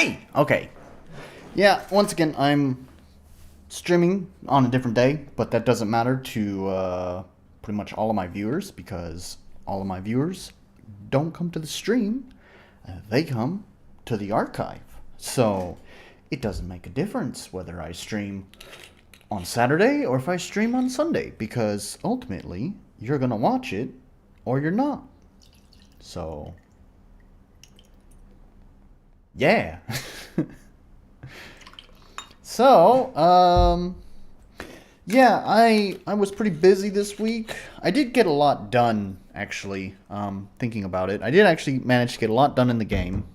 Hey! Okay. Yeah, once again, I'm streaming on a different day, but that doesn't matter to pretty much all of my viewers because all of my viewers don't come to the stream, they come to the archive. So it doesn't make a difference whether I stream on Saturday or if I stream on Sunday because ultimately you're going to watch it or you're not. So, yeah. So, yeah, I was pretty busy this week. I did get a lot done, actually, thinking about it. I did actually manage to get a lot done in the game.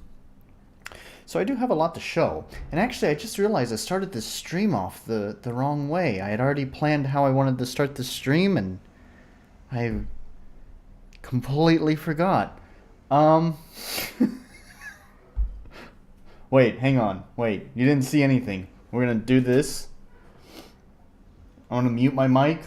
So I do have a lot to show. And actually, I just realized I started this stream off the wrong way. I had already planned how I wanted to start the stream, and I completely forgot. Um, wait, hang on. Wait, you didn't see anything. We're gonna do this. I want to mute my mic.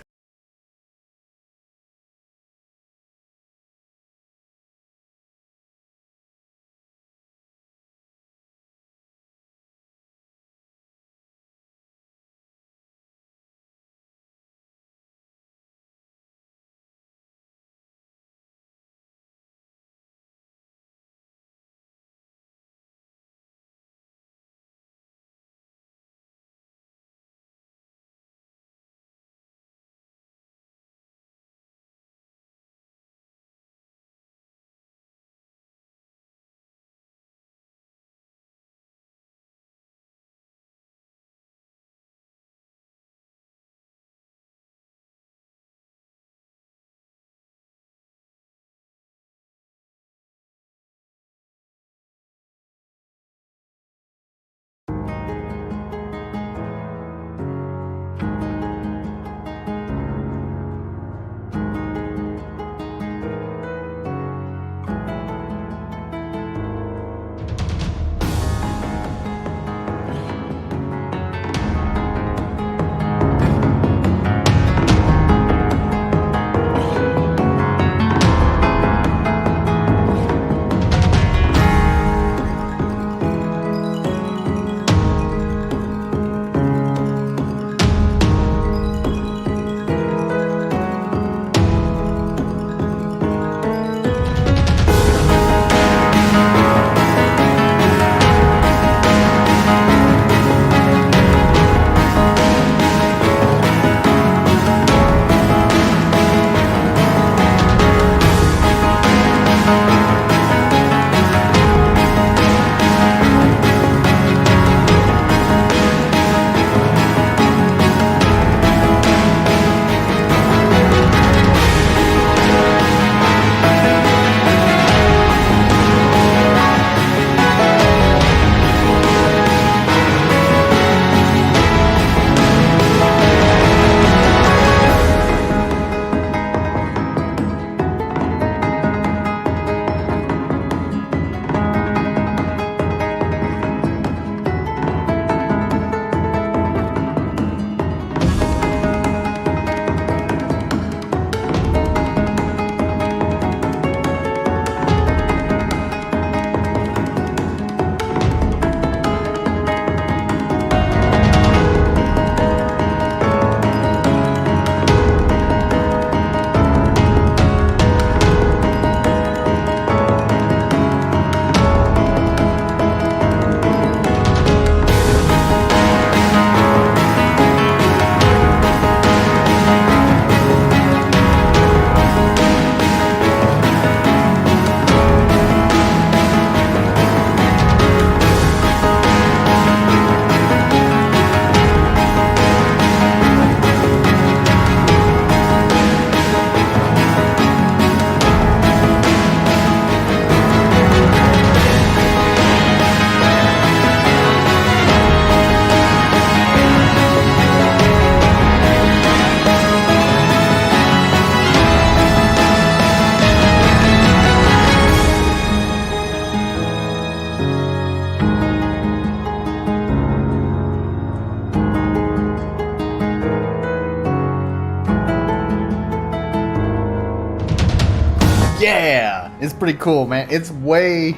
Yeah, it's pretty cool, man. It's way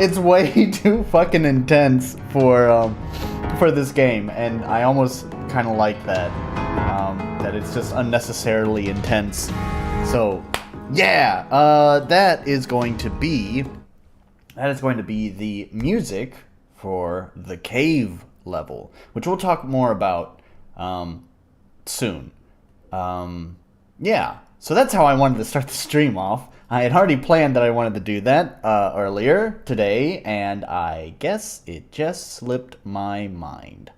it's way too fucking intense for this game, and I almost kind of like that. That it's just unnecessarily intense. So, yeah, that is going to be the music for the cave level, which we'll talk more about soon. Yeah, so that's how I wanted to start the stream off. I had already planned that I wanted to do that earlier today, and I guess it just slipped my mind.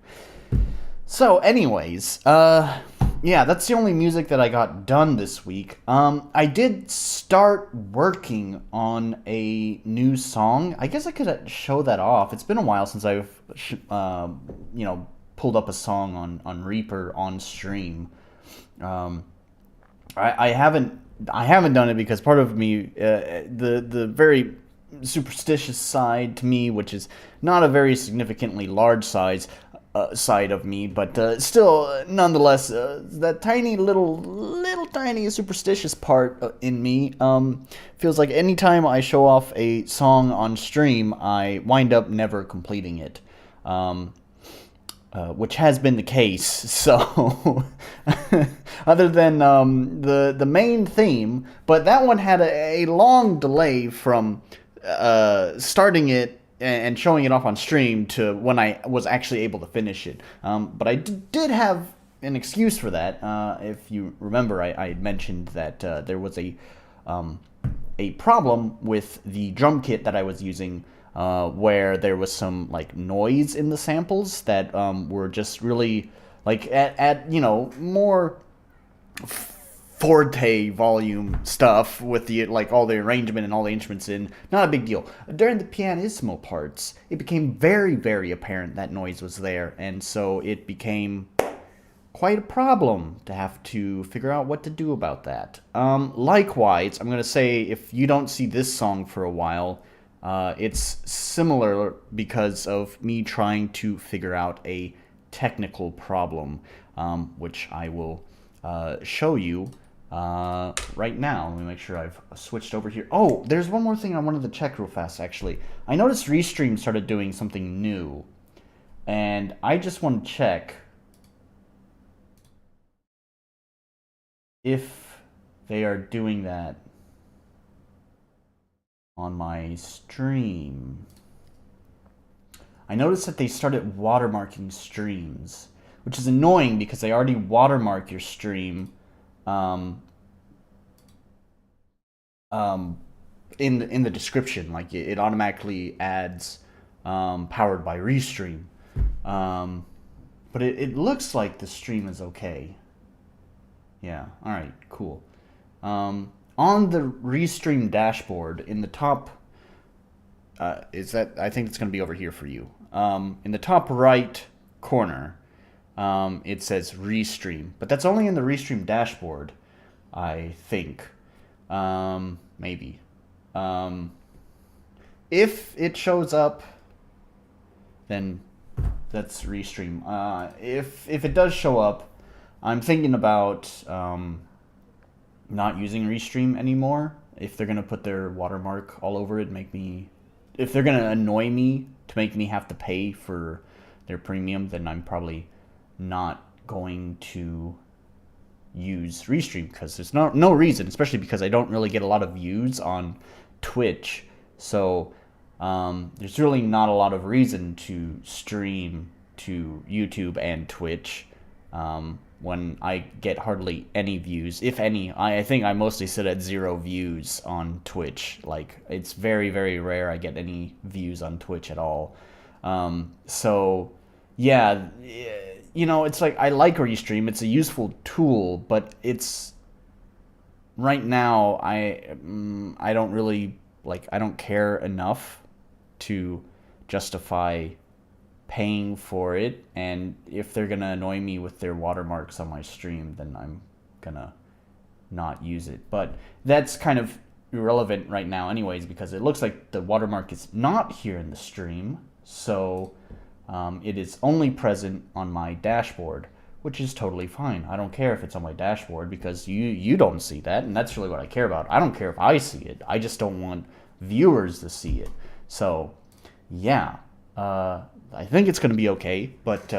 So, anyways, yeah, that's the only music that I got done this week. I did start working on a new song. I guess I could show that off. It's been a while since I've, pulled up a song on Reaper on stream. I haven't done it because part of me, the very superstitious side to me, which is not a very significantly large side of me, but still, nonetheless, that little tiny superstitious part in me feels like anytime I show off a song on stream, I wind up never completing it. Which has been the case. So, other than the main theme, but that one had a long delay from starting it and showing it off on stream to when I was actually able to finish it. But I did have an excuse for that. If you remember, I had mentioned that there was a problem with the drum kit that I was using. Where there was some like noise in the samples that were just really like at more forte volume stuff with the like all the arrangement and all the instruments in. Not a big deal. During the pianissimo parts, it became very, very apparent that noise was there, and so it became quite a problem to have to figure out what to do about that. Likewise, I'm gonna say if you don't see this song for a while. It's similar because of me trying to figure out a technical problem, which I will show you right now. Let me make sure I've switched over here. Oh, there's one more thing I wanted to check real fast, actually. I noticed Restream started doing something new, and I just want to check if they are doing that on my stream. I noticed that they started watermarking streams, which is annoying because they already watermark your stream in the description. Like it automatically adds powered by Restream. But it looks like the stream is okay. Yeah, alright, cool. On the Restream dashboard, in the top, I think it's going to be over here for you. In the top right corner, it says Restream, but that's only in the Restream dashboard, I think. Maybe. If it shows up, then that's Restream. If it does show up, I'm thinking about not using Restream anymore. If they're gonna put their watermark all over it, if they're gonna annoy me to make me have to pay for their premium, then I'm probably not going to use Restream because there's no reason, especially because I don't really get a lot of views on Twitch. So there's really not a lot of reason to stream to YouTube and Twitch. When I get hardly any views, if any. I think I mostly sit at 0 views on Twitch. Like, it's very, very rare I get any views on Twitch at all. So, yeah, it's like, I like Restream. It's a useful tool, but it's, right now, I don't really, I don't care enough to justify paying for it, and if they're gonna annoy me with their watermarks on my stream, then I'm gonna not use it. But that's kind of irrelevant right now anyways, because it looks like the watermark is not here in the stream, so it is only present on my dashboard, which is totally fine. I don't care if it's on my dashboard because you don't see that, and that's really what I care about. I don't care if I see it, I just don't want viewers to see it. So, yeah, I think it's gonna be okay. But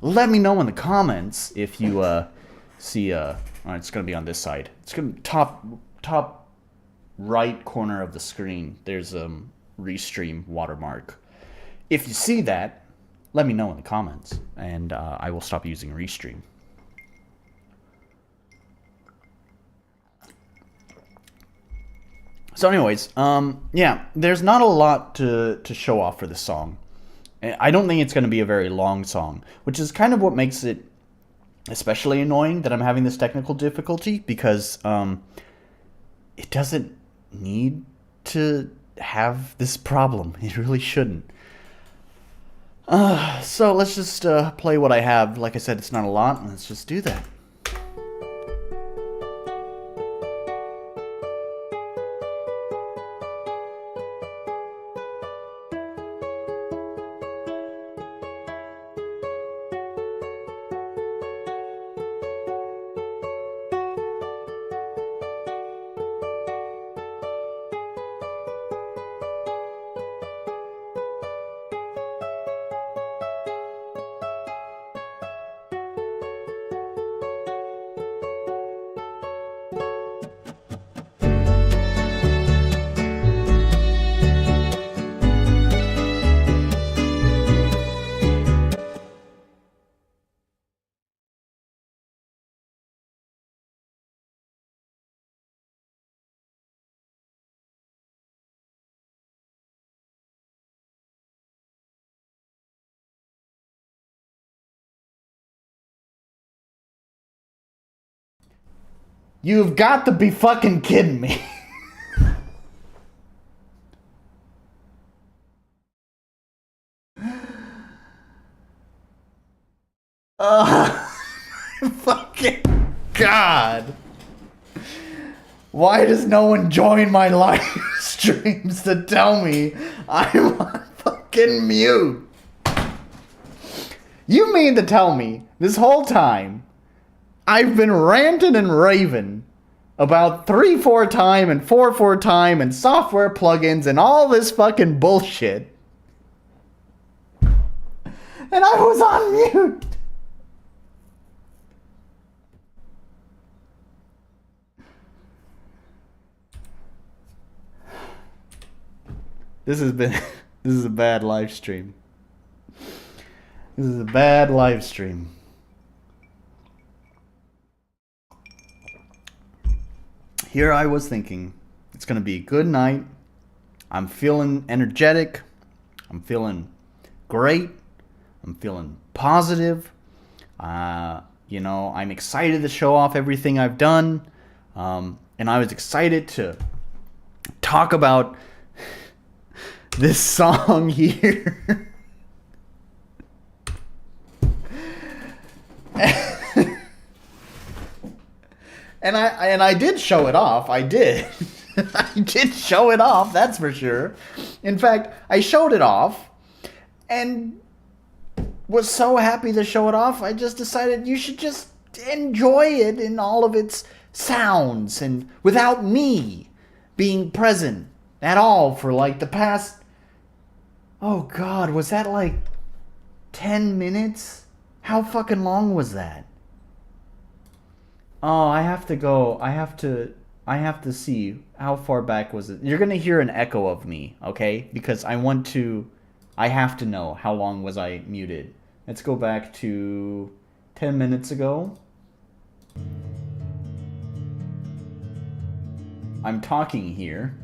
let me know in the comments if you see. It's gonna be on this side. It's gonna top right corner of the screen. There's Restream watermark. If you see that, let me know in the comments, and I will stop using Restream. So, anyways, yeah, there's not a lot to show off for this song. I don't think it's going to be a very long song, which is kind of what makes it especially annoying that I'm having this technical difficulty, because it doesn't need to have this problem. It really shouldn't. So let's just play what I have. Like I said, it's not a lot. Let's just do that. You've got to be fucking kidding me. Fucking God. Why does no one join my live streams to tell me I'm on fucking mute? You mean to tell me this whole time I've been ranting and raving about 3/4 time and 4/4 time and software plugins and all this fucking bullshit, and I was on mute? This has been this is a bad live stream. This is a bad live stream. Here I was thinking it's going to be a good night. I'm feeling energetic. I'm feeling great. I'm feeling positive. I'm excited to show off everything I've done. And I was excited to talk about this song here. And I did show it off. I did. I did show it off, that's for sure. In fact, I showed it off and was so happy to show it off, I just decided you should just enjoy it in all of its sounds and without me being present at all for like the past, oh God, was that like 10 minutes? How fucking long was that? Oh, I have to go. I have to see how far back was it. You're going to hear an echo of me, okay? Because I have to know how long was I muted. Let's go back to 10 minutes ago. I'm talking here.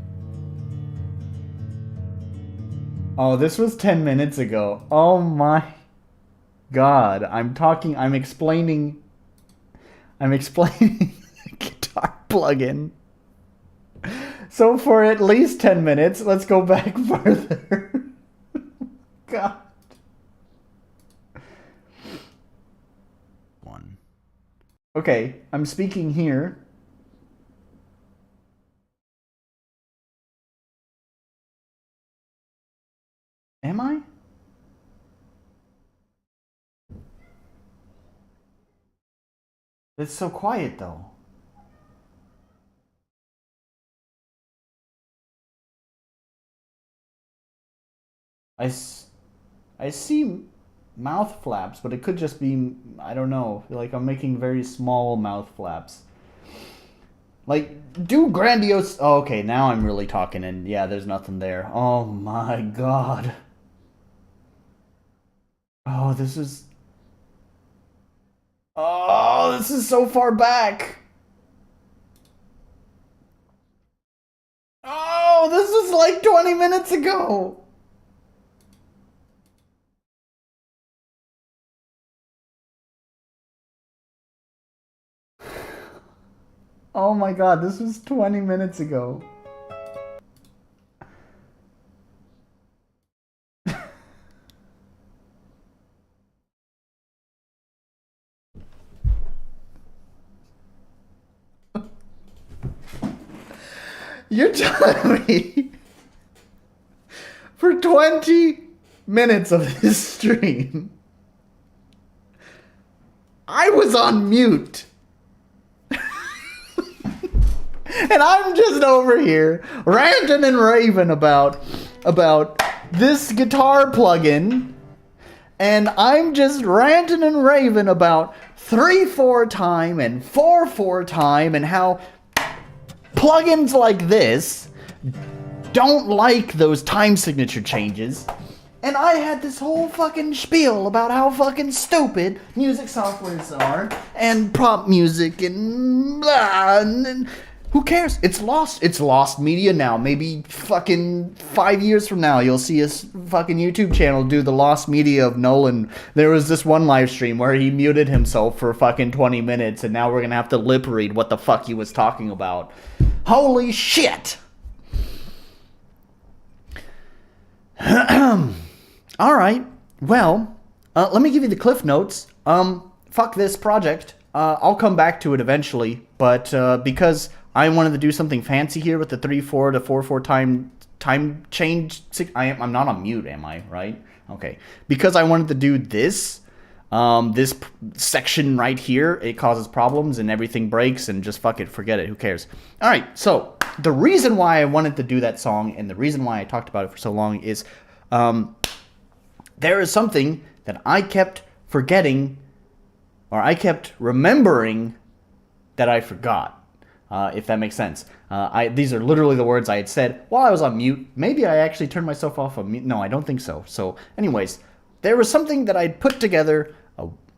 Oh, this was 10 minutes ago. Oh my God. I'm explaining the guitar plugin. So for at least 10 minutes, let's go back further. God. One. Okay, I'm speaking here. Am I? It's so quiet though. I, I see mouth flaps, but it could just be, I don't know, like I'm making very small mouth flaps. Like, do grandiose. Oh, okay, now I'm really talking, and yeah, there's nothing there. Oh my god. Oh, this is. Oh, this is so far back. Oh, this was like 20 minutes ago. Oh my god, this was 20 minutes ago. You're telling me for 20 minutes of this stream, I was on mute. And I'm just over here ranting and raving about this guitar plugin, and I'm just ranting and raving about 3/4 time and 4/4 time and how plugins like this don't like those time signature changes. And I had this whole fucking spiel about how fucking stupid music softwares are and prompt music and blah. And who cares? It's lost. It's lost media now. Maybe fucking 5 years from now, you'll see a fucking YouTube channel do the lost media of Nolan. There was this one live stream where he muted himself for fucking 20 minutes, and now we're gonna have to lip read what the fuck he was talking about. Holy shit! All right. Well, let me give you the cliff notes. Fuck this project. I'll come back to it eventually, but because I wanted to do something fancy here with the 3/4 to 4/4 time change. I'm not on mute, am I? Right? Okay. Because I wanted to do this. This section right here, it causes problems and everything breaks and just fuck it, forget it, who cares? All right, so the reason why I wanted to do that song and the reason why I talked about it for so long is there is something that I kept forgetting, or I kept remembering that I forgot. If that makes sense. These are literally the words I had said while I was on mute. Maybe I actually turned myself off of mute. No, I don't think so. So anyways, there was something that I'd put together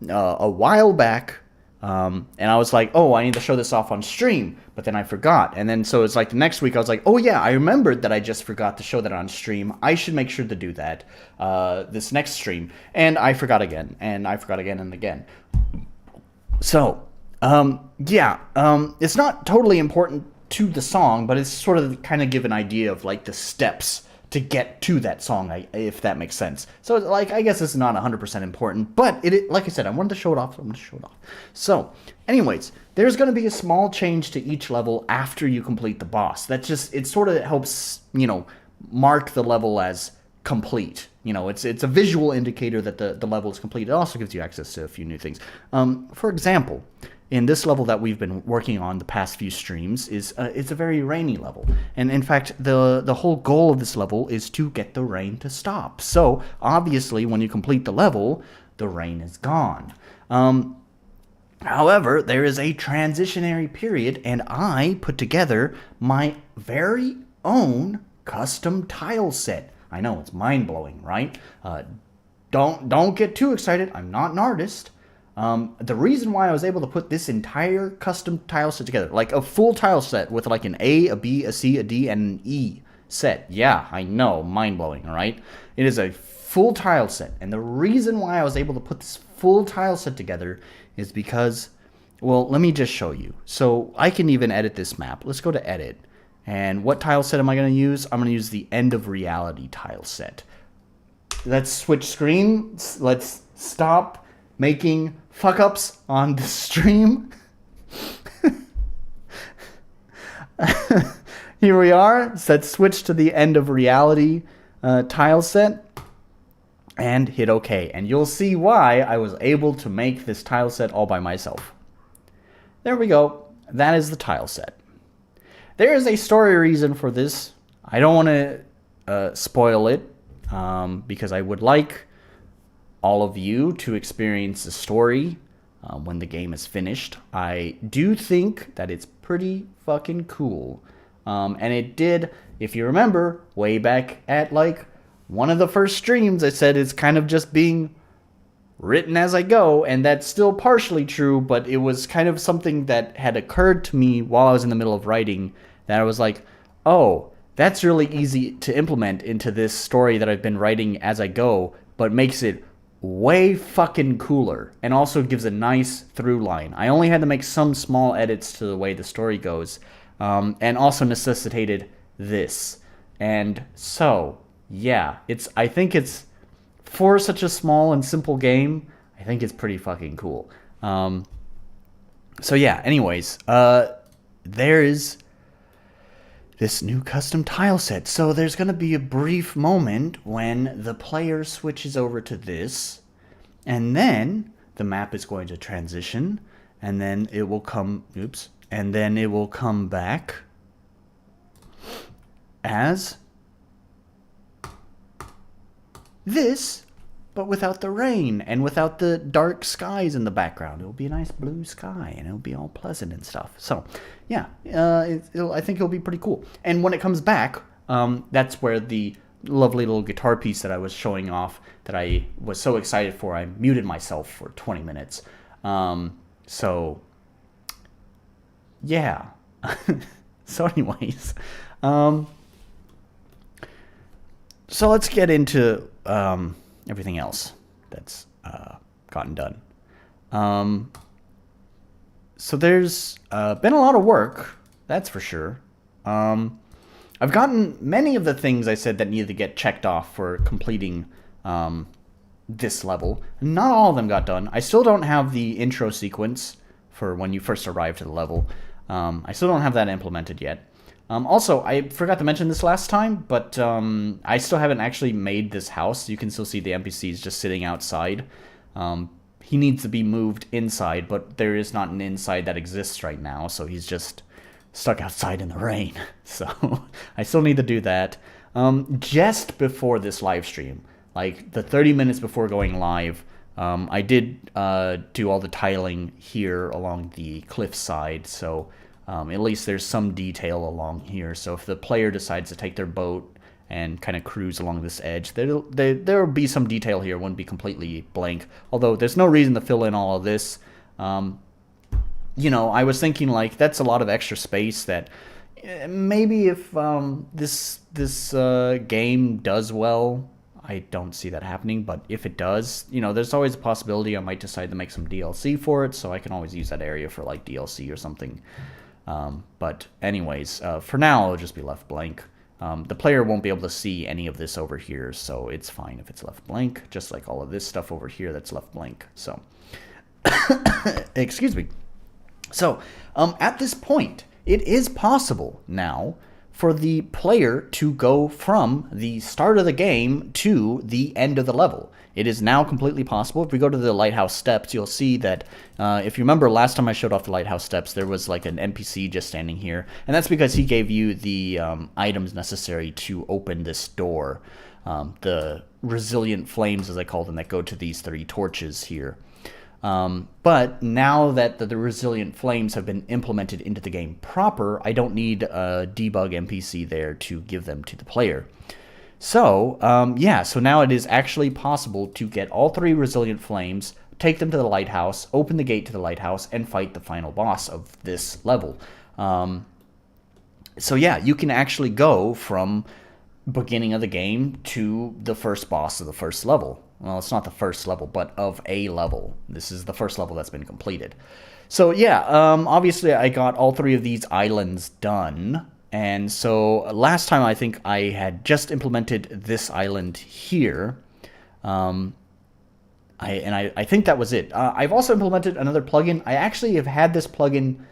a while back, and I was like, oh, I need to show this off on stream, but then I forgot. And then so it's like the next week I was like, oh yeah, I remembered that I just forgot to show that on stream. I should make sure to do that this next stream. And I forgot again, and I forgot again and again. So, it's not totally important to the song, but it's sort of kind of give an idea of like the steps to get to that song, if that makes sense. So, like, I guess it's not 100% important, but like I said, I wanted to show it off, so I'm going to show it off. So, anyways, there's going to be a small change to each level after you complete the boss. That just, it sort of helps, mark the level as complete. It's a visual indicator that the level is complete. It also gives you access to a few new things. For example, in this level that we've been working on the past few streams it's a very rainy level, and in fact the whole goal of this level is to get the rain to stop. So obviously when you complete the level, the rain is gone. However, there is a transitionary period, and I put together my very own custom tile set. I know, it's mind-blowing, right? Don't get too excited. I'm not an artist. The reason why I was able to put this entire custom tile set together, like a full tile set with like an A, a B, a C, a D, and an E set. Yeah, I know, mind-blowing, right? It is a full tile set, and the reason why I was able to put this full tile set together is because, well, let me just show you. So I can even edit this map. Let's go to edit. And what tile set am I going to use? I'm going to use the End of Reality tile set. Let's switch screens. Let's stop making fuck-ups on the stream. Here we are. So let's switch to the End of Reality tile set and hit OK. And you'll see why I was able to make this tile set all by myself. There we go. That is the tile set. There is a story reason for this. I don't want to spoil it because I would like all of you to experience the story when the game is finished. I do think that it's pretty fucking cool. And it did, if you remember, way back at like one of the first streams, I said it's kind of just being written as I go, and that's still partially true, but it was kind of something that had occurred to me while I was in the middle of writing that I was like, oh, that's really easy to implement into this story that I've been writing as I go, but makes it way fucking cooler and also gives a nice through line. I only had to make some small edits to the way the story goes, and also necessitated this. And so, yeah, I think it's, for such a small and simple game, I think it's pretty fucking cool. So yeah, anyways, there is this new custom tile set. So there's going to be a brief moment when the player switches over to this, and then the map is going to transition, and then it will come, and then it will come back as this, but without the rain and without the dark skies in the background. It will be a nice blue sky, and it'll be all pleasant and stuff. So, yeah, I think it'll be pretty cool. And when it comes back, that's where the lovely little guitar piece that I was showing off that I was so excited for, I muted myself for 20 minutes. So, yeah. So anyways, so let's get into everything else that's gotten done. So there's been a lot of work, that's for sure. I've gotten many of the things I said that needed to get checked off for completing this level. Not all of them got done. I still don't have the intro sequence for when you first arrive to the level. I still don't have that implemented yet. Also, I forgot to mention this last time, but I still haven't actually made this house. You can still see the NPCs just sitting outside. He needs to be moved inside, but there is not an inside that exists right now, so he's just stuck outside in the rain. So I still need to do that. Just before this live stream, like the 30 minutes before going live, I did do all the tiling here along the cliff side, so at least there's some detail along here. So if the player decides to take their boat and kind of cruise along this edge, there will be some detail here. It wouldn't be completely blank. Although there's no reason to fill in all of this. You know, I was thinking like that's a lot of extra space that maybe if this game does well, I don't see that happening. But if it does, you know, there's always a possibility I might decide to make some DLC for it, so I can always use that area for like DLC or something. But anyways, for now, it'll just be left blank. The player won't be able to see any of this over here, so it's fine if it's left blank, just like all of this stuff over here that's left blank. So, excuse me. So, at this point, it is possible now for the player to go from the start of the game to the end of the level. It is now completely possible. If we go to the lighthouse steps, you'll see that if you remember last time I showed off the lighthouse steps, there was like an NPC just standing here. And that's because he gave you the items necessary to open this door. The resilient flames, as I call them, that go to these 3 torches here. But now that the resilient flames have been implemented into the game proper, I don't need a debug NPC there to give them to the player. So, yeah, so now it is actually possible to get all 3 resilient flames, take them to the lighthouse, open the gate to the lighthouse, and fight the final boss of this level. So yeah, you can actually go from beginning of the game to the first boss of the first level. Well, it's not the first level, but of a level. This is the first level that's been completed. So yeah, obviously I got all 3 of these islands done. And so last time I think I had just implemented this island here. I think that was it. I've also implemented another plugin. I actually have had this plugin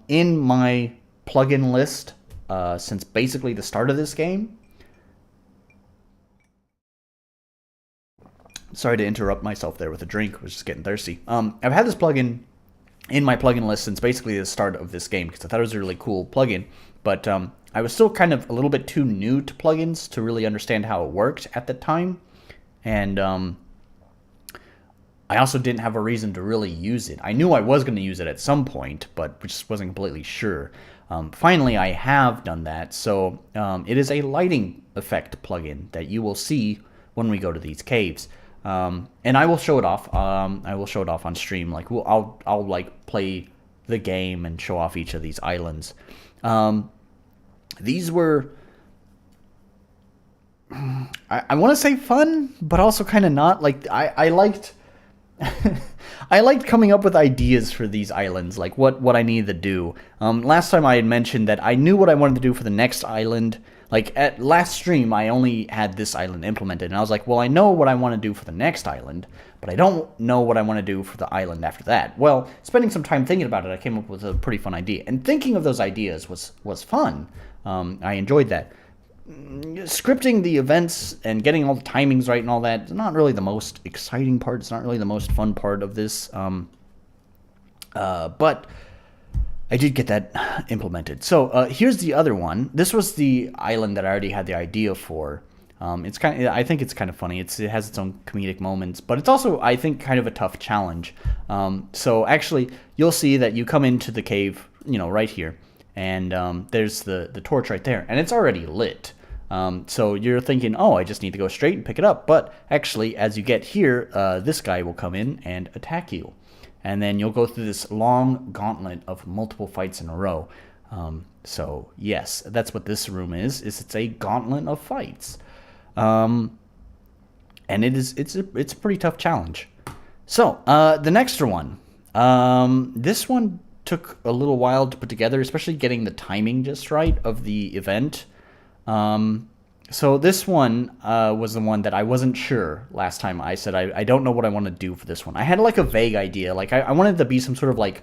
in my plugin list since basically the start of this game. Sorry to interrupt myself there with a drink. I was just getting thirsty. I've had this plugin in my plugin list since basically the start of this game because I thought it was a really cool plugin. but I was still kind of a little bit too new to plugins to really understand how it worked at the time, and I also didn't have a reason to really use it. I knew I was going to use it at some point, but just wasn't completely sure. Finally, I have done that, so it is a lighting effect plugin that you will see when we go to these caves. And I will show it off. I will show it off on stream. Like I'll like play the game and show off each of these islands. These were, I want to say fun, but also kind of not. Like I liked I liked coming up with ideas for these islands, like what I needed to do. Last time I had mentioned that I knew what I wanted to do for the next island. Like, at last stream, I only had this island implemented, and I was like, well, I know what I want to do for the next island, but I don't know what I want to do for the island after that. Well, spending some time thinking about it, I came up with a pretty fun idea. And thinking of those ideas was fun. I enjoyed that. Scripting the events and getting all the timings right and all that is not really the most exciting part. It's not really the most fun part of this. But I did get that implemented. So here's the other one. This was the island that I already had the idea for. I think it's kind of funny. It has its own comedic moments, but it's also, I think, kind of a tough challenge. So actually, you'll see that you come into the cave, right here, and there's the torch right there, and it's already lit. So you're thinking, oh, I just need to go straight and pick it up. But actually, as you get here, this guy will come in and attack you. And then you'll go through this long gauntlet of multiple fights in a row. So yes, that's what this room is it's a gauntlet of fights. And it's a pretty tough challenge. So the next one, this one took a little while to put together, especially getting the timing just right of the event. So this one was the one that I wasn't sure last time. I said I don't know what I want to do for this one. I had like a vague idea. Like I wanted it to be some sort of like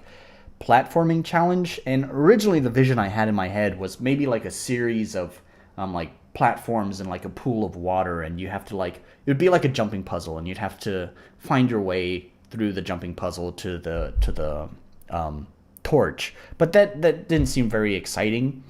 platforming challenge. And originally the vision I had in my head was maybe like a series of like platforms in like a pool of water, and you have to like, it would be like a jumping puzzle, and you'd have to find your way through the jumping puzzle to the torch. But that didn't seem very exciting.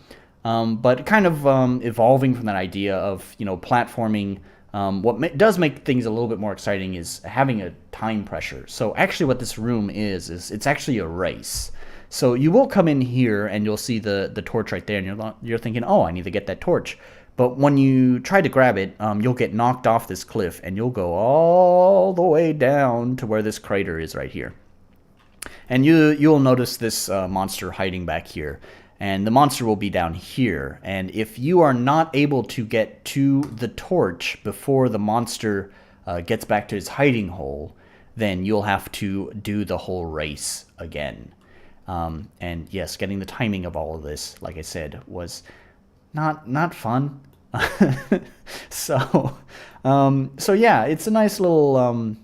But kind of evolving from that idea of, platforming, what does make things a little bit more exciting is having a time pressure. So actually what this room is it's actually a race. So you will come in here and you'll see the torch right there, and you're thinking, oh, I need to get that torch. But when you try to grab it, you'll get knocked off this cliff, and you'll go all the way down to where this crater is right here. And you'll notice this monster hiding back here. And the monster will be down here. And if you are not able to get to the torch before the monster gets back to his hiding hole, then you'll have to do the whole race again. And yes, getting the timing of all of this, like I said, was not fun. So yeah, it's a nice little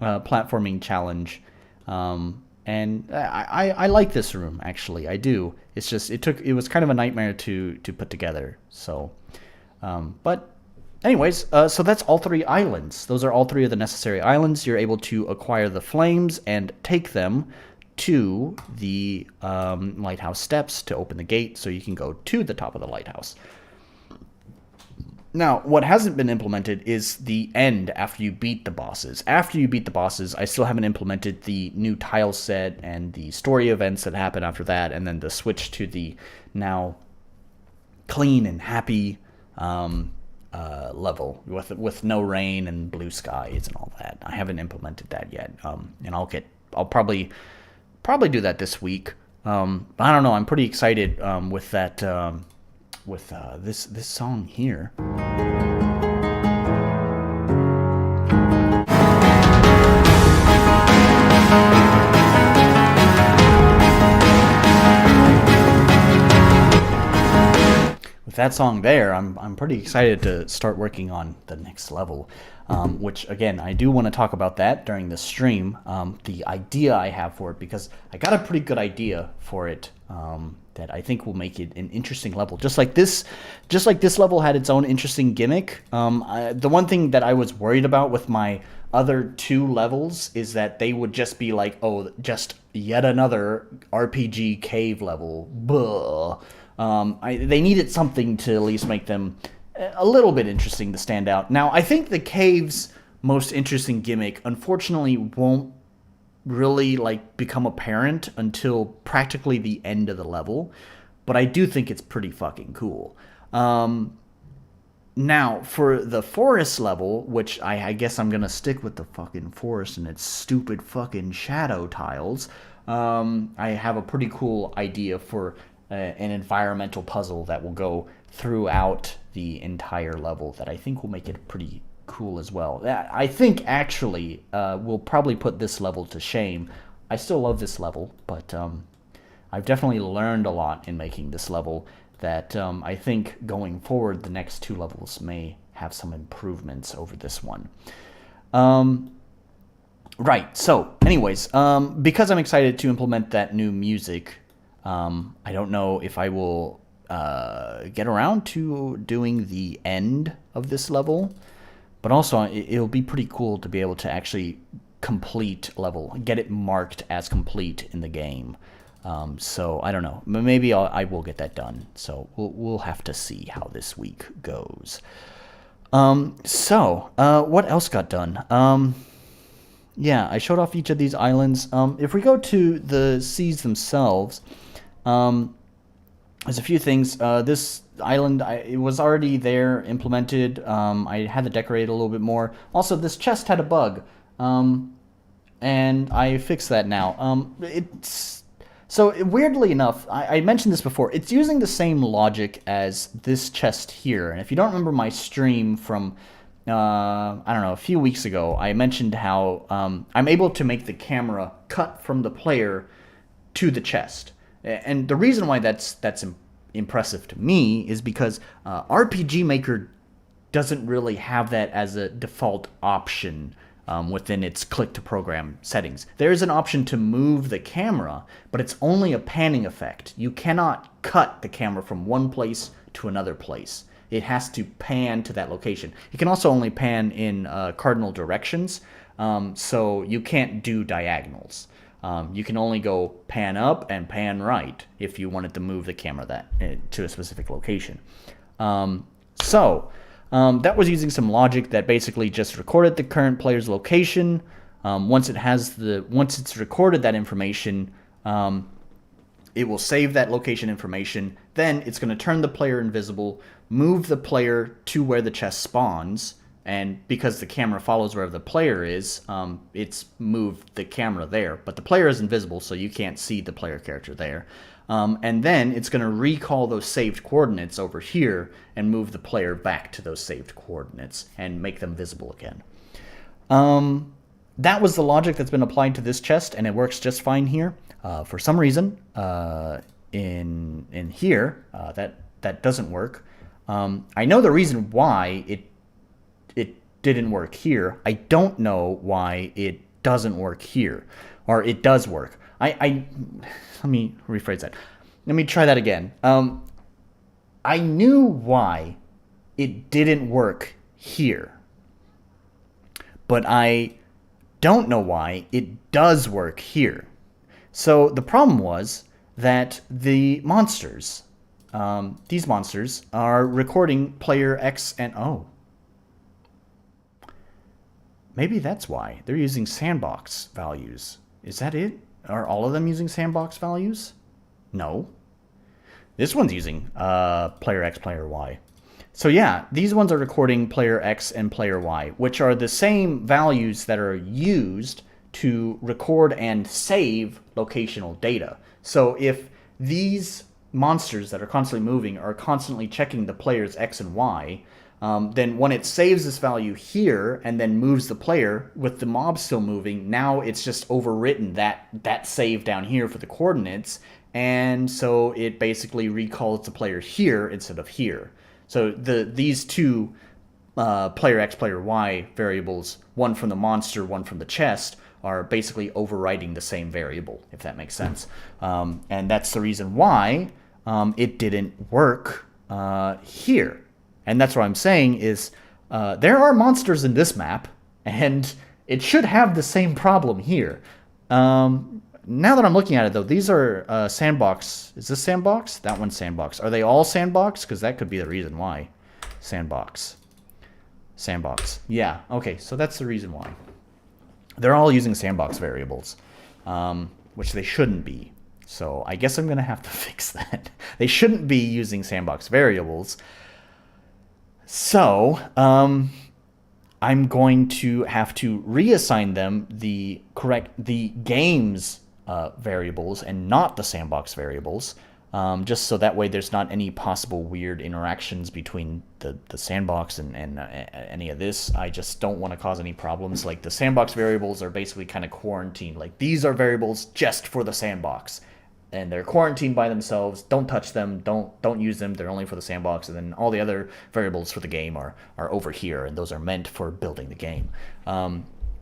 platforming challenge. And I like this room, actually. I do. It's just it was kind of a nightmare to put together. So, but anyways, so that's all three islands. Those are all three of the necessary islands. You're able to acquire the flames and take them to the lighthouse steps to open the gate, so you can go to the top of the lighthouse. Now, what hasn't been implemented is the end after you beat the bosses. After you beat the bosses, I still haven't implemented the new tile set and the story events that happen after that, and then the switch to the now clean and happy level with no rain and blue skies and all that. I haven't implemented that yet, and I'll probably do that this week. But I don't know. I'm pretty excited with that. With this song here. With that song there, I'm pretty excited to start working on the next level, which again, I do want to talk about that during the stream, the idea I have for it, because I got a pretty good idea for it. That I think will make it an interesting level. Just like this level had its own interesting gimmick. The one thing that I was worried about with my other two levels is that they would just be like, oh, just yet another RPG cave level. Buh. They needed something to at least make them a little bit interesting to stand out. Now, I think the cave's most interesting gimmick, unfortunately, won't really like become apparent until practically the end of the level, but I do think it's pretty fucking cool. Now, for the forest level, which I guess I'm gonna stick with the fucking forest and its stupid fucking shadow tiles, I have a pretty cool idea for an environmental puzzle that will go throughout the entire level that I think will make it pretty cool as well. I think actually we'll probably put this level to shame. I still love this level, but I've definitely learned a lot in making this level that I think going forward the next 2 levels may have some improvements over this one. Right, so anyways, because I'm excited to implement that new music, I don't know if I will get around to doing the end of this level, but also it'll be pretty cool to be able to actually complete level, get it marked as complete in the game. So I don't know, maybe I will get that done. So we'll have to see how this week goes. What else got done? Yeah, I showed off each of these islands. If we go to the seas themselves, there's a few things. This island, it was already there, implemented. I had to decorate a little bit more. Also, this chest had a bug, and I fixed that now. So weirdly enough, I mentioned this before, it's using the same logic as this chest here. And if you don't remember my stream from, I don't know, a few weeks ago, I mentioned how I'm able to make the camera cut from the player to the chest. And the reason why that's impressive to me is because RPG Maker doesn't really have that as a default option within its click to program settings. There's an option to move the camera, but it's only a panning effect. You cannot cut the camera from one place to another place. It has to pan to that location. You can also only pan in cardinal directions, so you can't do diagonals. You can only go pan up and pan right if you wanted to move the camera to a specific location. That was using some logic that basically just recorded the current player's location. Once it's recorded that information, it will save that location information. Then it's going to turn the player invisible, move the player to where the chest spawns, and because the camera follows wherever the player is, it's moved the camera there. But the player is invisible, so you can't see the player character there. And then it's going to recall those saved coordinates over here and move the player back to those saved coordinates and make them visible again. That was the logic that's been applied to this chest, and it works just fine here. For some reason, in here, that doesn't work. I know the reason why it didn't work here. I don't know why it doesn't work here, or it does work. Let me rephrase that. Let me try that again. I knew why it didn't work here, but I don't know why it does work here. So the problem was that the monsters, these monsters, are recording player X and O. Maybe that's why. They're using sandbox values. Is that it? Are all of them using sandbox values? No. This one's using player X, player Y. So yeah, these ones are recording player X and player Y, which are the same values that are used to record and save locational data. So if these monsters that are constantly moving are constantly checking the player's X and Y, then when it saves this value here and then moves the player with the mob still moving, now it's just overwritten that save down here for the coordinates, and so it basically recalls the player here instead of here. So these two player X, player Y variables, one from the monster, one from the chest, are basically overwriting the same variable, if that makes sense. And that's the reason why it didn't work here. And that's what I'm saying is there are monsters in this map, and it should have the same problem here. now that I'm looking at it, though, these are sandbox. Is this sandbox? That one's sandbox. Are they all sandbox? Because that could be the reason why. Sandbox. Sandbox. Yeah, okay, so that's the reason why. They're all using sandbox variables, which they shouldn't be. So I guess I'm going to have to fix that. They shouldn't be using sandbox variables. So I'm going to have to reassign them the game's variables and not the sandbox variables, just so that way there's not any possible weird interactions between the sandbox and any of this. I just don't want to cause any problems. Like, the sandbox variables are basically kind of quarantined. Like, these are variables just for the sandbox, and they're quarantined by themselves. Don't touch them. Don't use them. They're only for the sandbox. And then all the other variables for the game are over here, and those are meant for building the game.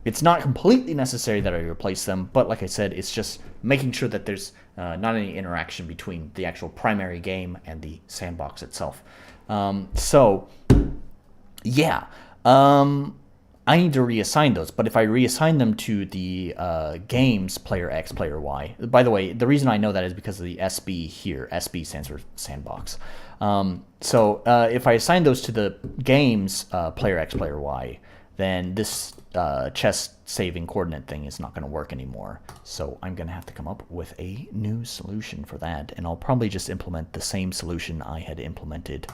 It's not completely necessary that I replace them, but like I said, it's just making sure that there's not any interaction between the actual primary game and the sandbox itself. So, yeah. I need to reassign those, but if I reassign them to the games player X, player Y, by the way, the reason I know that is because of the SB here. SB stands for sandbox. So if I assign those to the games player X, player Y, then this chest saving coordinate thing is not going to work anymore. So I'm going to have to come up with a new solution for that, and I'll probably just implement the same solution I had implemented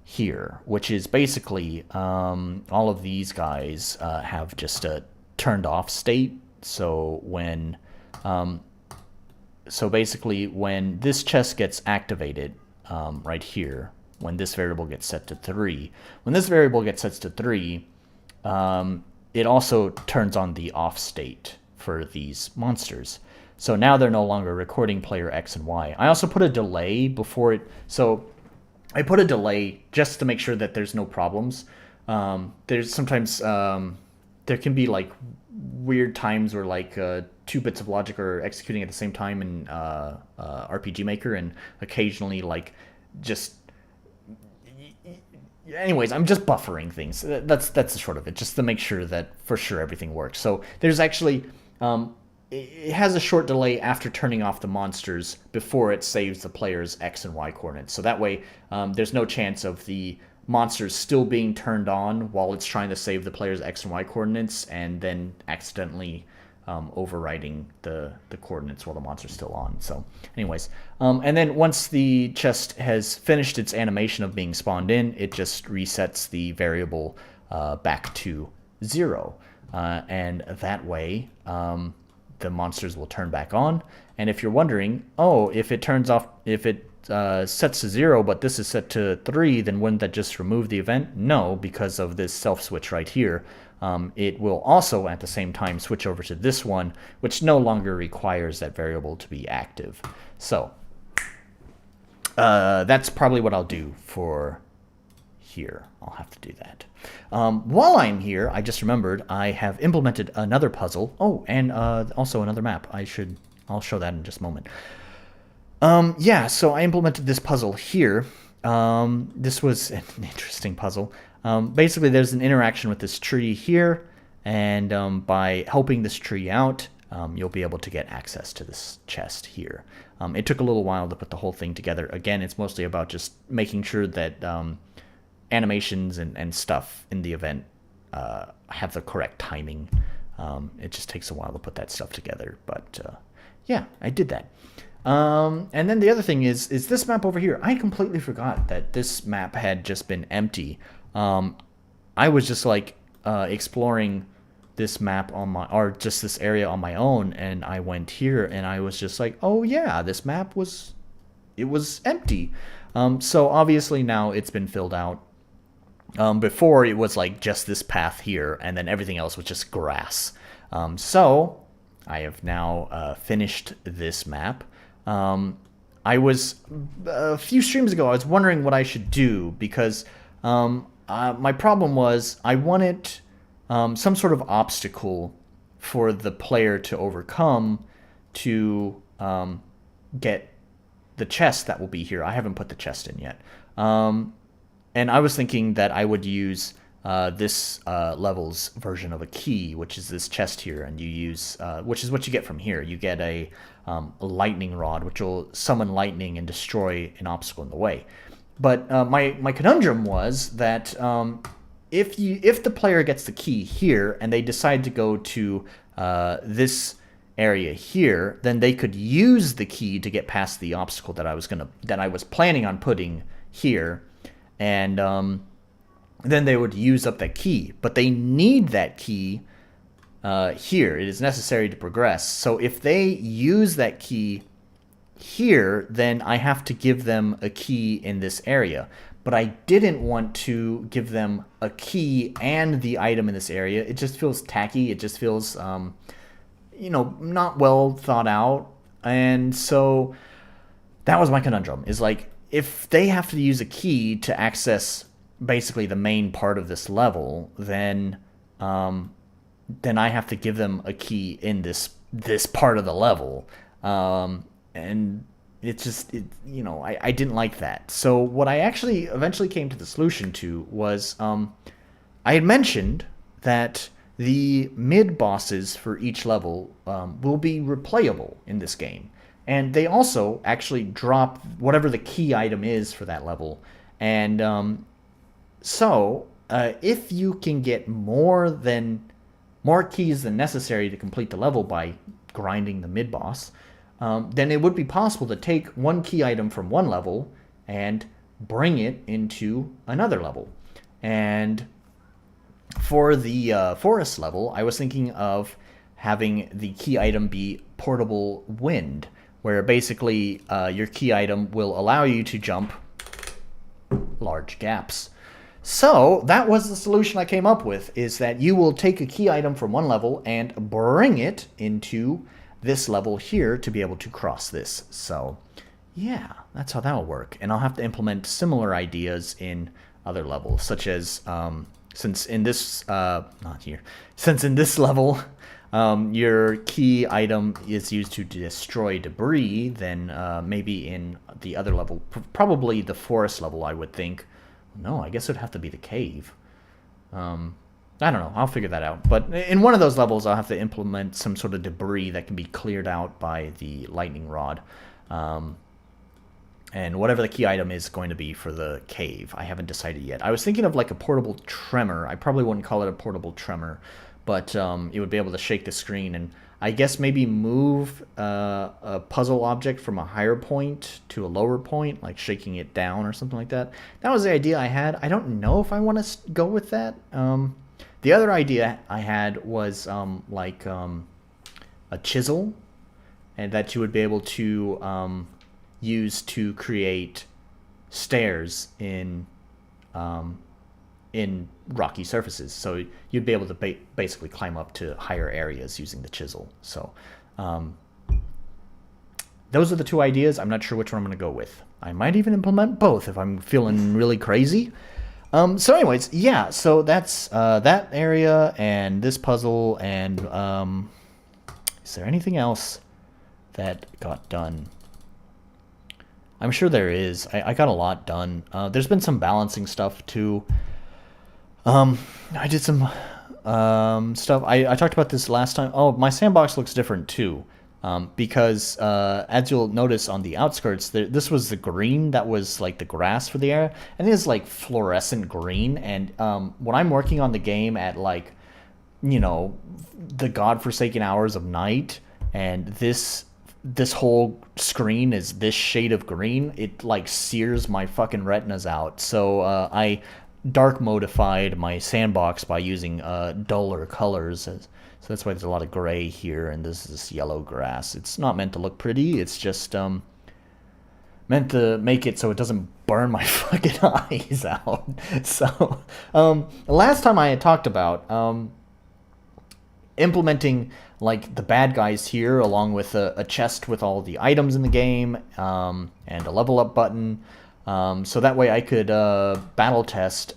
here, which is basically all of these guys have just a turned off state. So when basically when this chest gets activated right here, when this variable gets set to 3, when this variable gets set to 3, it also turns on the off state for these monsters. So now they're no longer recording player X and Y. I also put a delay before it. So I put a delay just to make sure that there's no problems. There's sometimes there can be like weird times where like 2 bits of logic are executing at the same time in RPG Maker, and occasionally like just. Anyways, I'm just buffering things. That's the short of it, just to make sure that for sure everything works. So there's actually it has a short delay after turning off the monsters before it saves the player's X and Y coordinates. So that way there's no chance of the monsters still being turned on while it's trying to save the player's X and Y coordinates and then accidentally overwriting the coordinates while the monster's still on. So anyways, and then once the chest has finished its animation of being spawned in, it just resets the variable back to 0. And that way the monsters will turn back on. And if you're wondering, oh, if it turns off, if it sets to 0 but this is set to 3, then wouldn't that just remove the event? No, because of this self switch right here. It will also at the same time switch over to this one, which no longer requires that variable to be active. So that's probably what I'll do for here. I'll have to do that. While I'm here, I just remembered I have implemented another puzzle. Oh, and also another map. I'll show that in just a moment. Yeah, so I implemented this puzzle here. This was an interesting puzzle. Basically, there's an interaction with this tree here, and by helping this tree out, you'll be able to get access to this chest here. It took a little while to put the whole thing together. Again, it's mostly about just making sure that animations and stuff in the event have the correct timing. It just takes a while to put that stuff together, but yeah, I did that. And then the other thing is this map over here. I completely forgot that this map had just been empty. I was just like exploring this map on my, or just this area on my own, and I went here and I was just like, oh yeah, this map was empty. So obviously now it's been filled out. Before it was like just this path here, and then everything else was just grass. So I have now finished this map. I was a few streams ago, I was wondering what I should do, because my problem was I wanted some sort of obstacle for the player to overcome to get the chest that will be here. I haven't put the chest in yet. And I was thinking that I would use this level's version of a key, which is this chest here, and you use, which is what you get from here. You get a lightning rod, which will summon lightning and destroy an obstacle in the way. But my conundrum was that if the player gets the key here and they decide to go to this area here, then they could use the key to get past the obstacle that I was planning on putting here, and then they would use up that key. But they need that key here. It is necessary to progress. So if they use that key here, then I have to give them a key in this area. But I didn't want to give them a key and the item in this area. It just feels tacky. It just feels, not well thought out. And so that was my conundrum, is like, if they have to use a key to access basically the main part of this level, then I have to give them a key in this part of the level. And it's just, I didn't like that. So what I actually eventually came to the solution to was, I had mentioned that the mid bosses for each level will be replayable in this game. And they also actually drop whatever the key item is for that level. And so if you can get more keys than necessary to complete the level by grinding the mid boss, then it would be possible to take one key item from one level and bring it into another level. And for the forest level, I was thinking of having the key item be portable wind, where basically your key item will allow you to jump large gaps. So that was the solution I came up with, is that you will take a key item from one level and bring it into this level here to be able to cross this. So yeah, that's how that will work. And I'll have to implement similar ideas in other levels, such as since in this level your key item is used to destroy debris, then maybe in the other level, probably the forest level, I would think. No, I guess it would have to be the cave. I don't know. I'll figure that out. But in one of those levels, I'll have to implement some sort of debris that can be cleared out by the lightning rod. And whatever the key item is going to be for the cave, I haven't decided yet. I was thinking of like a portable tremor. I probably wouldn't call it a portable tremor, but it would be able to shake the screen and I guess maybe move a puzzle object from a higher point to a lower point, like shaking it down or something like that. That was the idea I had. I don't know if I want to go with that. The other idea I had was a chisel, and that you would be able to use to create stairs in rocky surfaces. So you'd be able to basically climb up to higher areas using the chisel. So those are the two ideas. I'm not sure which one I'm going to go with. I might even implement both if I'm feeling really crazy. So anyways, yeah, so that's that area and this puzzle, and is there anything else that got done? I'm sure there is. I got a lot done. There's been some balancing stuff too. I did some stuff. I talked about this last time. Oh, my sandbox looks different too. Because as you'll notice on the outskirts, this was the green that was like the grass for the area, and it is like fluorescent green. And when I'm working on the game at like, the godforsaken hours of night, and this whole screen is this shade of green, it like sears my fucking retinas out. So I dark modified my sandbox by using duller colors. So that's why there's a lot of gray here, and this yellow grass. It's not meant to look pretty. It's just meant to make it so it doesn't burn my fucking eyes out. So last time I had talked about implementing like the bad guys here, along with a chest with all the items in the game, and a level up button. So that way I could battle test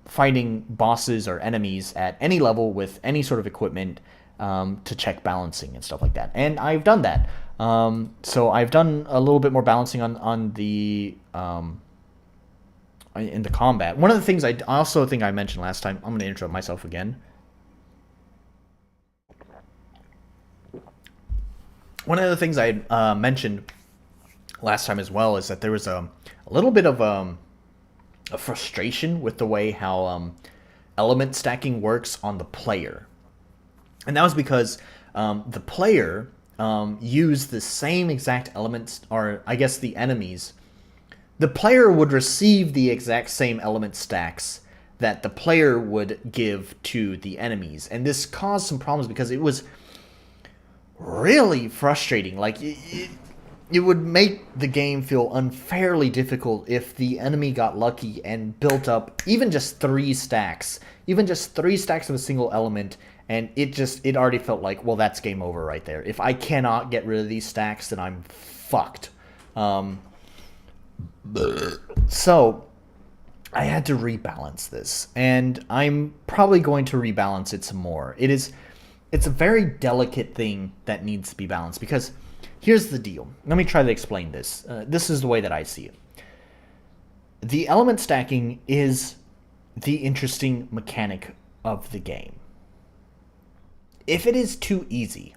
fighting bosses or enemies at any level with any sort of equipment to check balancing and stuff like that. And I've done that. So I've done a little bit more balancing on the in the combat. One of the things I also think I mentioned last time, I'm going to interrupt myself again. One of the things I mentioned last time as well is that there was a little bit of a frustration with the way how element stacking works on the player. And that was because the player used the same exact elements, or I guess the enemies. The player would receive the exact same element stacks that the player would give to the enemies. And this caused some problems because it was really frustrating. Like, it would make the game feel unfairly difficult if the enemy got lucky and built up even just 3 stacks. Even just 3 stacks of a single element, and it already felt like, well, that's game over right there. If I cannot get rid of these stacks, then I'm fucked. So I had to rebalance this, and I'm probably going to rebalance it some more. It's a very delicate thing that needs to be balanced, because here's the deal. Let me try to explain this. This is the way that I see it. The element stacking is the interesting mechanic of the game. If it is too easy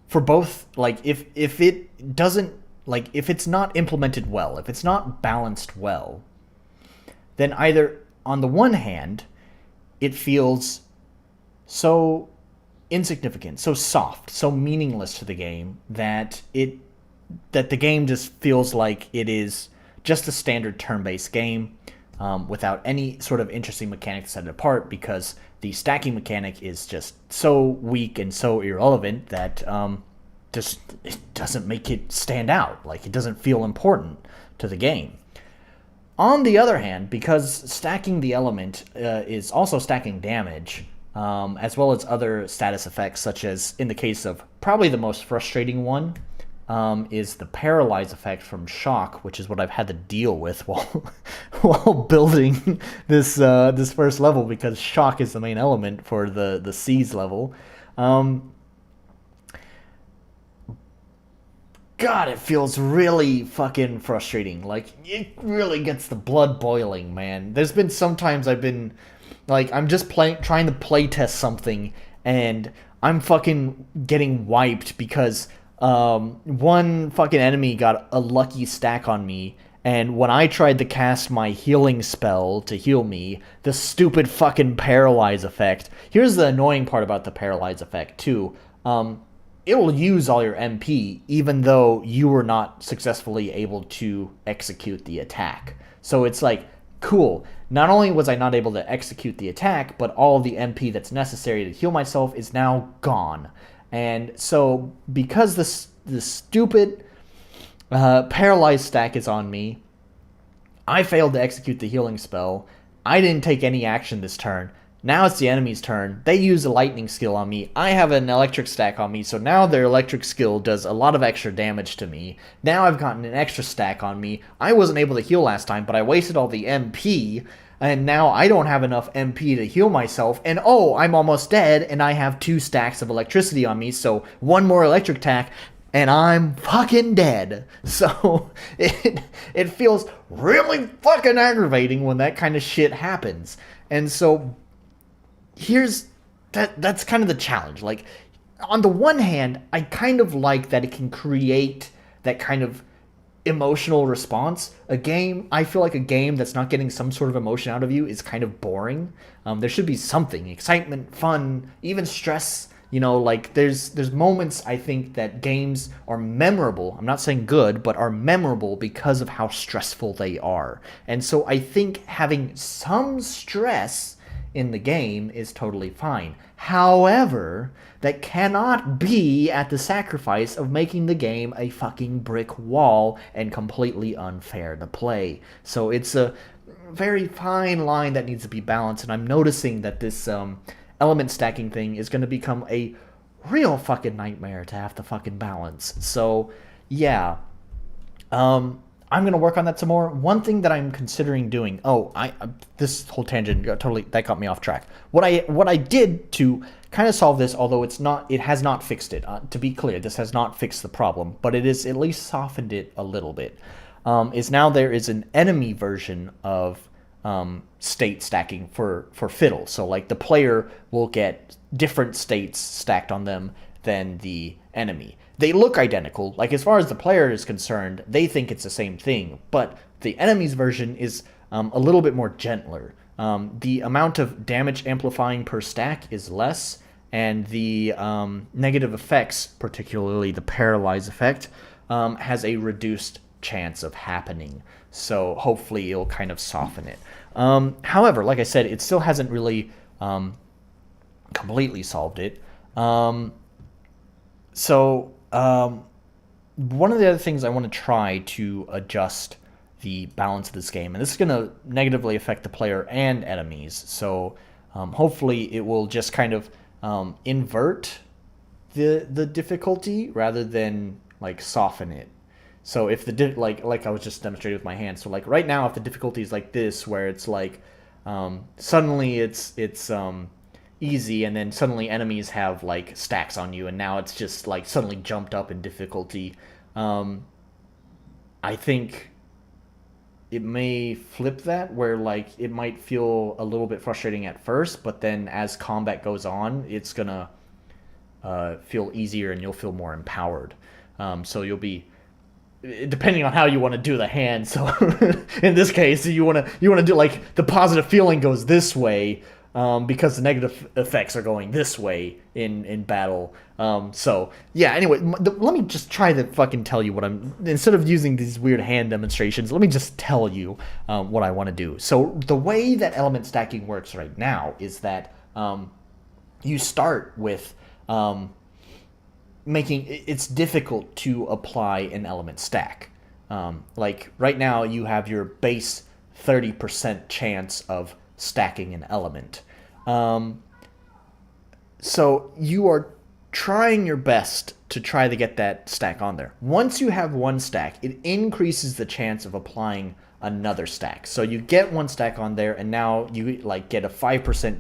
for both, like, if it doesn't, like, if it's not implemented well, if it's not balanced well, then either, on the one hand, it feels so insignificant, so soft, so meaningless to the game that the game just feels like it is just a standard turn-based game without any sort of interesting mechanic to set it apart, because the stacking mechanic is just so weak and so irrelevant that just it doesn't make it stand out. Like, it doesn't feel important to the game. On the other hand, because stacking the element is also stacking damage, as well as other status effects, such as, in the case of probably the most frustrating one, is the paralyze effect from shock, which is what I've had to deal with while building this first level, because shock is the main element for the siege level. God, it feels really fucking frustrating. Like, it really gets the blood boiling, man. There's been sometimes I've been, like, I'm just trying to play test something, and I'm fucking getting wiped because one fucking enemy got a lucky stack on me, and when I tried to cast my healing spell to heal me, the stupid fucking paralyze effect. Here's the annoying part about the paralyze effect, too. It will use all your MP, even though you were not successfully able to execute the attack. So it's like, cool. Not only was I not able to execute the attack, but all the MP that's necessary to heal myself is now gone. And so, because this stupid paralyzed stack is on me, I failed to execute the healing spell. I didn't take any action this turn. Now it's the enemy's turn. They use a lightning skill on me. I have an electric stack on me, so now their electric skill does a lot of extra damage to me. Now I've gotten an extra stack on me. I wasn't able to heal last time, but I wasted all the MP, and now I don't have enough MP to heal myself, and oh, I'm almost dead, and I have 2 stacks of electricity on me, so 1 more electric attack, and I'm fucking dead. So it feels really fucking aggravating when that kind of shit happens. And so that's kind of the challenge. Like, on the one hand, I kind of like that it can create that kind of emotional response. I feel like a game that's not getting some sort of emotion out of you is kind of boring. There should be something, excitement, fun, even stress. You know, like, there's moments, I think, that games are memorable. I'm not saying good, but are memorable because of how stressful they are. And so I think having some stress in the game is totally fine. However, that cannot be at the sacrifice of making the game a fucking brick wall and completely unfair to play. So it's a very fine line that needs to be balanced, and I'm noticing that this element stacking thing is going to become a real fucking nightmare to have to fucking balance. So, yeah. I'm going to work on that some more. One thing that I'm considering doing... this whole tangent that got me off track. What I did to kind of solve this, although it has not fixed it. To be clear, this has not fixed the problem, but it has at least softened it a little bit. is now there is an enemy version of state stacking for Fiddle. So like the player will get different states stacked on them than the enemy. They look identical. Like as far as the player is concerned, they think it's the same thing. But the enemy's version is a little bit more gentler. The amount of damage amplifying per stack is less, and the negative effects, particularly the paralyze effect, has a reduced chance of happening. So hopefully it'll kind of soften it. However, like I said, it still hasn't really completely solved it. One of the other things I want to try to adjust the balance of this game, and this is going to negatively affect the player and enemies. So hopefully it will just kind of invert the difficulty rather than like soften it. So if the like I was just demonstrating with my hand. So like right now, if the difficulty is like this, where it's like suddenly it's easy, and then suddenly enemies have like stacks on you, and now it's just like suddenly jumped up in difficulty. I think it may flip that, where like it might feel a little bit frustrating at first, but then as combat goes on, it's gonna feel easier and you'll feel more empowered. So you'll be, depending on how you want to do the hand. So in this case, you want to do like the positive feeling goes this way, because the negative effects are going this way in battle. So yeah. Anyway, let me just try to fucking tell you what instead of using these weird hand demonstrations. Let me just tell you what I want to do. So the way that element stacking works right now is that you start with making it's difficult to apply an element stack. Like right now, you have your base 30% chance of stacking an element. So you are trying your best to try to get that stack on there. Once you have one stack, it increases the chance of applying another stack. So you get one stack on there, and now you like get a 5%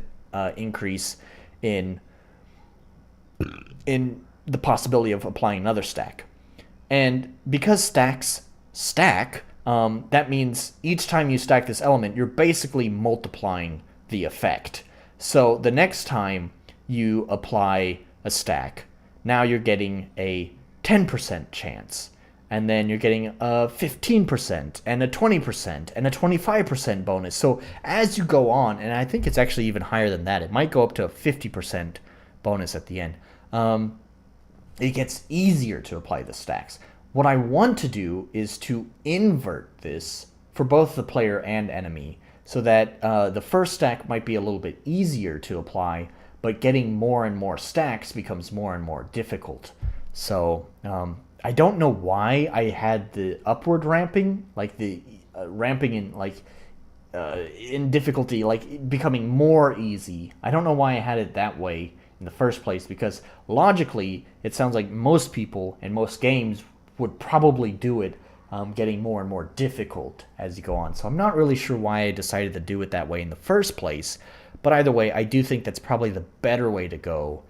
increase in the possibility of applying another stack. And because stacks stack, that means each time you stack this element, you're basically multiplying the effect. So the next time you apply a stack, now you're getting a 10% chance. And then you're getting a 15% and a 20% and a 25% bonus. So as you go on, and I think it's actually even higher than that, it might go up to a 50% bonus at the end. It gets easier to apply the stacks. What I want to do is to invert this for both the player and enemy, so that the first stack might be a little bit easier to apply, but getting more and more stacks becomes more and more difficult. So I don't know why I had the upward ramping, like the ramping in difficulty, like becoming more easy. I don't know why I had it that way in the first place, because logically it sounds like most people in most games would probably do it getting more and more difficult as you go on. So I'm not really sure why I decided to do it that way in the first place, but either way, I do think that's probably the better way to go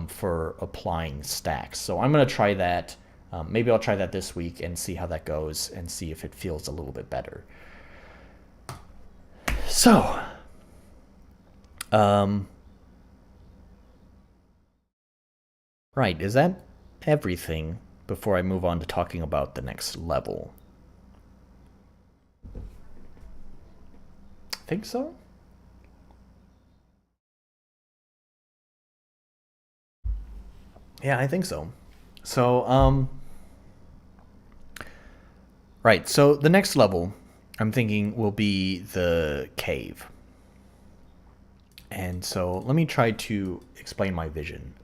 for applying stacks. So I'm going to try that. Maybe I'll try that this week and see how that goes and see if it feels a little bit better. So right, is that everything before I move on to talking about the next level? I think so. Yeah, I think so. So, right, so the next level I'm thinking will be the cave. And so let me try to explain my vision.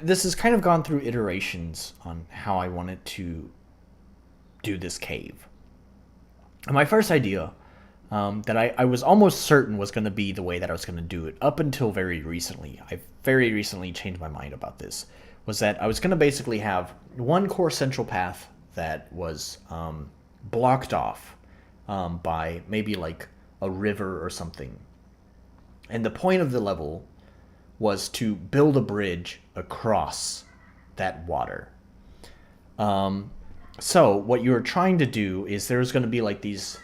This has kind of gone through iterations on how I wanted to do this cave. And my first idea that I was almost certain was going to be the way that I was going to do it up until very recently. I very recently changed my mind about this. Was that I was going to basically have one core central path that was blocked off by maybe like a river or something. And the point of the level was to build a bridge across that water. So what you're trying to do is there's going to be like these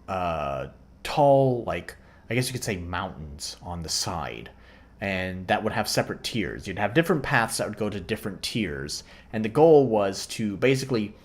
tall, like I guess you could say mountains on the side, and that would have separate tiers. You'd have different paths that would go to different tiers, and the goal was to basically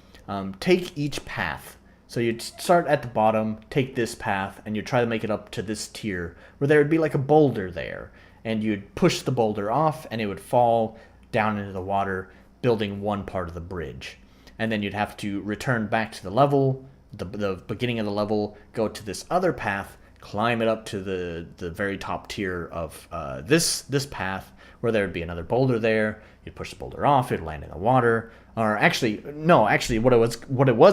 take each path. So you'd start at the bottom, take this path, and you'd try to make it up to this tier where there would be like a boulder there, and you'd push the boulder off, and it would fall down into the water, building one part of the bridge. And then you'd have to return back to the level, the beginning of the level, go to this other path, climb it up to the very top tier of this path, where there would be another boulder there. You'd push the boulder off, it'd land in the water. Or actually, no, actually, what it was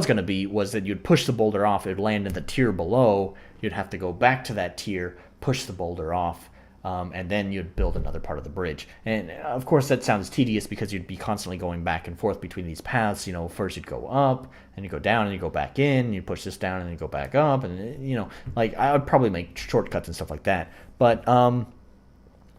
going to be was that you'd push the boulder off, it'd land in the tier below. You'd have to go back to that tier, push the boulder off, and then you'd build another part of the bridge. And of course, that sounds tedious because you'd be constantly going back and forth between these paths. You know, first you'd go up, and you go down, and you go back in, and you push this down, and you go back up, and you know, like I would probably make shortcuts and stuff like that. But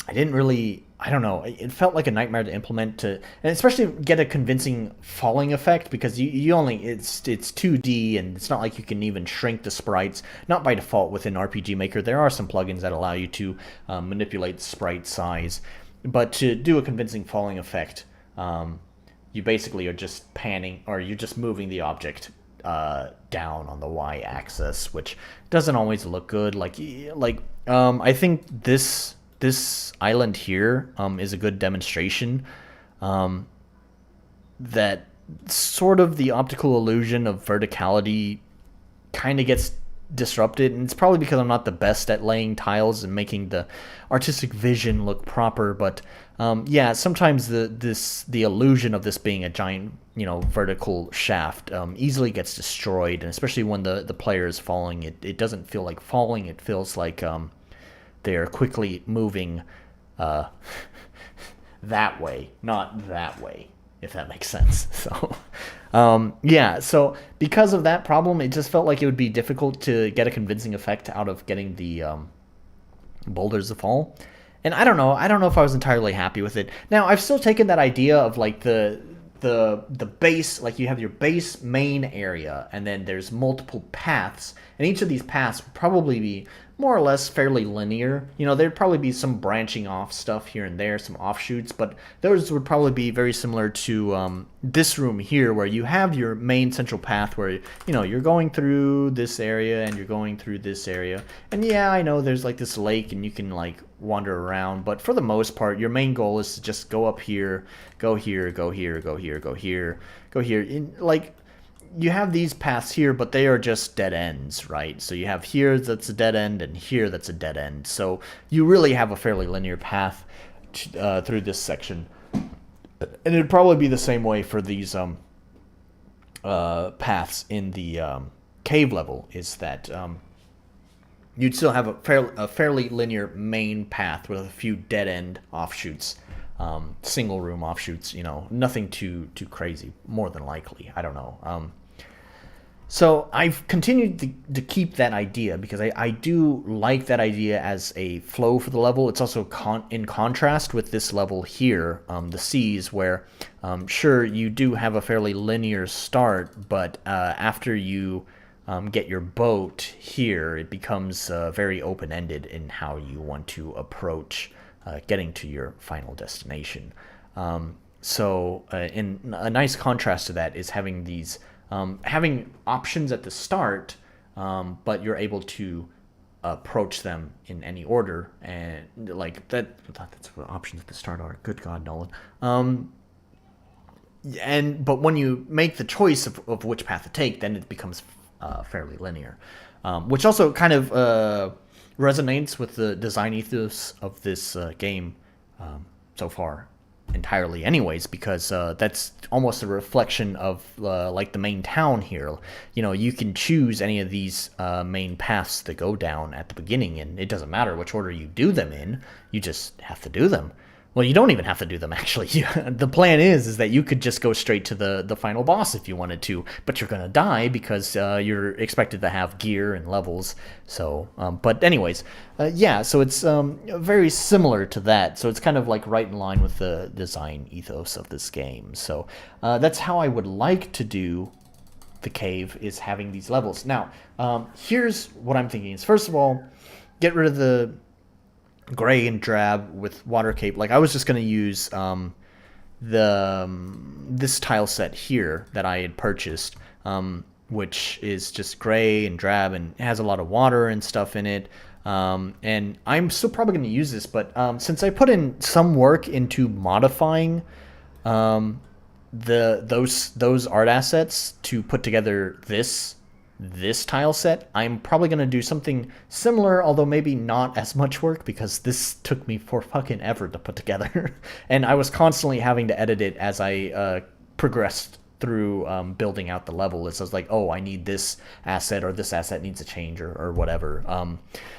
I didn't really, I don't know, it felt like a nightmare to implement, to, and especially get a convincing falling effect, because you only, it's 2D, and it's not like you can even shrink the sprites. Not by default within RPG Maker. There are some plugins that allow you to manipulate sprite size, but to do a convincing falling effect, you basically are just panning, or you're just moving the object down on the y-axis, which doesn't always look good. I think this island here is a good demonstration that sort of the optical illusion of verticality kind of gets disrupted, and it's probably because I'm not the best at laying tiles and making the artistic vision look proper. But yeah, sometimes the illusion of this being a giant, you know, vertical shaft easily gets destroyed, and especially when the player is falling, it doesn't feel like falling. It feels like they're quickly moving that way, not that way, if that makes sense. So, yeah, so because of that problem, it just felt like it would be difficult to get a convincing effect out of getting the boulders to fall. And I don't know if I was entirely happy with it. Now, I've still taken that idea of like the base, like you have your base main area, and then there's multiple paths, and each of these paths would probably be more or less fairly linear. You know, there'd probably be some branching off stuff here and there, some offshoots, but those would probably be very similar to this room here, where you have your main central path where, you know, you're going through this area and you're going through this area. And yeah, I know there's like this lake and you can like wander around, but for the most part, your main goal is to just go up here, go here, go here, go here, go here, go here. Like, you have these paths here, but they are just dead ends, right? So you have here that's a dead end, and here that's a dead end. So you really have a fairly linear path through this section. And it'd probably be the same way for these paths in the cave level, is that you'd still have a fairly linear main path with a few dead end offshoots. Single room offshoots, you know, nothing too crazy, more than likely. I don't know. So I've continued to keep that idea because I do like that idea as a flow for the level. It's also in contrast with this level here, the seas, where sure, you do have a fairly linear start, but after you get your boat here, it becomes very open-ended in how you want to approach getting to your final destination. So in a nice contrast to that is having these having options at the start, but you're able to approach them in any order, and like that. That's what options at the start are. Good God, Nolan. But when you make the choice of which path to take, then it becomes fairly linear, which also kind of resonates with the design ethos of this game so far entirely anyways, because that's almost a reflection of like the main town here. You know, you can choose any of these main paths to go down at the beginning, and it doesn't matter which order you do them in, you just have to do them. Well, you don't even have to do them, actually. The plan is that you could just go straight to the final boss if you wanted to, but you're going to die because you're expected to have gear and levels. So, but anyways, yeah, so it's very similar to that. So it's kind of like right in line with the design ethos of this game. So that's how I would like to do the cave is having these levels. Now, here's what I'm thinking: is first of all, get rid of the gray and drab with water cape. Like I was just gonna use this tile set here that I had purchased, which is just gray and drab and has a lot of water and stuff in it. And I'm still probably going to use this, but since I put in some work into modifying those art assets to put together this tile set, I'm probably going to do something similar, although maybe not as much work, because this took me for fucking ever to put together. And I was constantly having to edit it as I progressed through building out the level. It's just like, oh, I need this asset, or this asset needs a change, or whatever.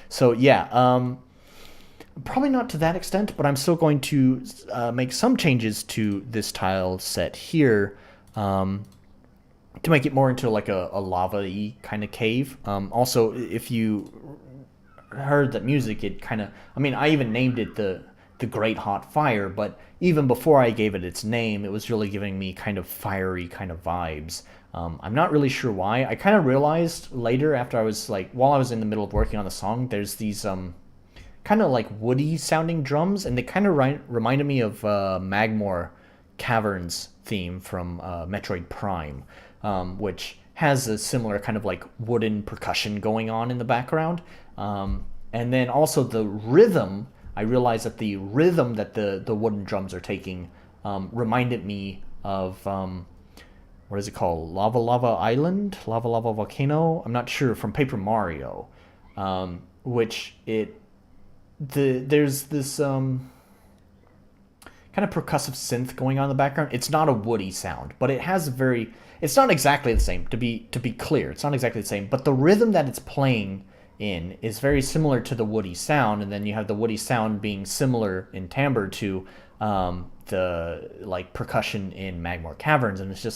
So yeah, probably not to that extent, but I'm still going to make some changes to this tile set here, to make it more into like a lava-y kind of cave. Also, if you heard that music, it kind of, I mean, I even named it the Great Hot Fire, but even before I gave it its name, it was really giving me kind of fiery kind of vibes. I'm not really sure why. I kind of realized later, after I was like, while I was in the middle of working on the song, there's these kind of like woody sounding drums, and they kind of reminded me of Magmor Caverns theme from Metroid Prime, which has a similar kind of like wooden percussion going on in the background. And then also the rhythm, I realized that the rhythm that the wooden drums are taking reminded me of, what is it called? Lava Lava Island? Lava Lava Volcano? I'm not sure, from Paper Mario. Which there's this kind of percussive synth going on in the background. It's not a woody sound, but it has it's not exactly the same, to be clear. It's not exactly the same, but the rhythm that it's playing in is very similar to the woody sound, and then you have the woody sound being similar in timbre to the like percussion in Magmor Caverns, and it's just